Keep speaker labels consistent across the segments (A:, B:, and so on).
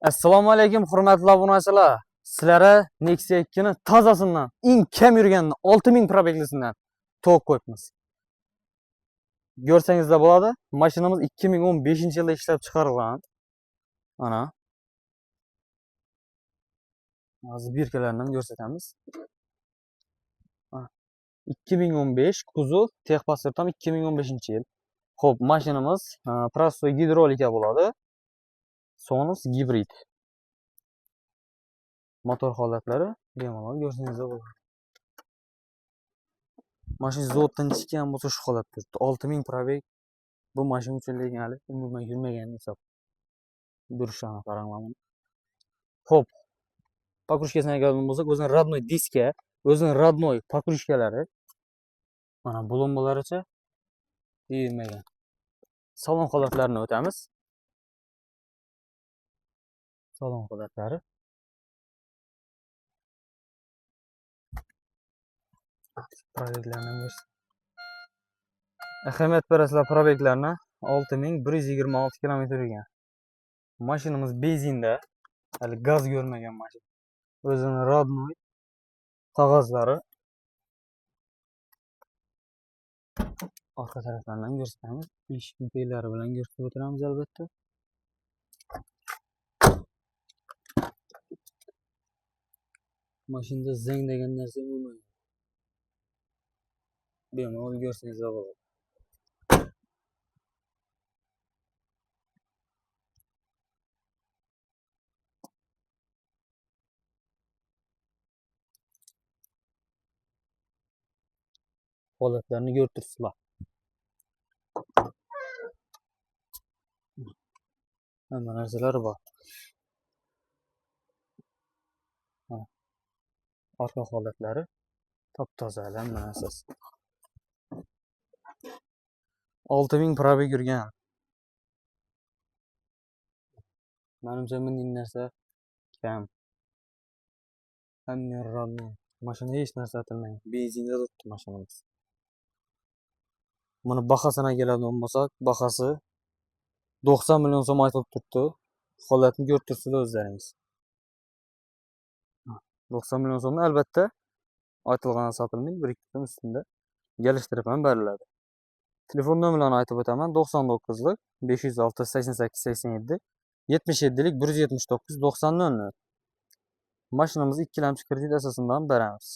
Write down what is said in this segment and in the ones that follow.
A: Assalomu alaykum hurmatli obunachilar. Sizlarga Nexia 2 ni tozasidan eng kam yurgan 6000 probeglisidan to'q qo'yibmiz. Ko'rsangizda bo'ladi. Mashinamiz 2015-yilda ishlab chiqarilgan. Mana hozir birkalarini ko'rsatamiz. 2015 kuzov, texpasport ham 2015-yil. Xo'p, mashinamiz prostoy gidrolika bo'ladi. Sonus gibrid. Motor holatlari bemalol ko'rsangizda bo'ladi. Mashina zavoddan chiqqan bo'lsa shu holatda turibdi. 6000 probeg bu mashina uchun lekin hali umuman yurmagan hisob. Durishlarni qarang mana. Xo'p. Покрышкасini keladigan bo'lsak, o'zining родной diska, o'zining родной покрышкалari mana bulonmalaricha deyilmagan. Salon holatlarini o'tamiz. Salon holatlari. Probeglarni ahamiyat berasizlar probeglarni 6126 km yurgan. Mashinamiz benzinda, hali gaz ko'rmagan mashina. O'zining родной qog'ozlari. Orqa taraflardan ko'rsatamiz. Eshik peylari bilan ko'rsatib o'tiramiz albatta. Mashinada zang degan narsa bo'lmaydi. Bemalol ko'rsangiz bo'ladi. Holatlarni ko'rib turibsizlar. Hamma narsalar bor. Orqa holatlari top-toza, hamma narsasi. 6000 probeg yurgan. Menimcha bunday narsa kam. Hamma rodnoy. Mashina hech narsa atilmaydi. Benzinda turibdi mashinamiz. Buni bahosini keladigan bo'lsak, bahosi 90 million so'm aytilib turibdi. Holatni ko'rib turibsizlar o'zlaringiz. 90 million so'mni albatta aytilgan sotilmaydi, 1-2 kun ustida kelishtirib ham beriladi. Telefon nomerlarini aytib o'taman: 99lik 506 88 87 77lik 179 90 00. Mashinamizni ikkilamchi kredit asosida ham beramiz.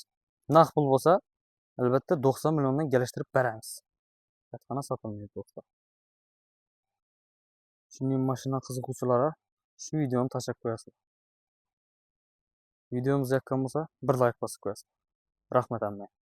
A: Naqd pul bo'lsa, albatta 90 milliondan kelishtirib beramiz. Qat'ana sotilmaydi do'stlar. Shunday mashina qiziquvchilari shu videoni tashlab qo'yasizlar. Videomiz yoqqan bo'lsa, bir like bosib qo'yasizlar. Rahmat hammaga.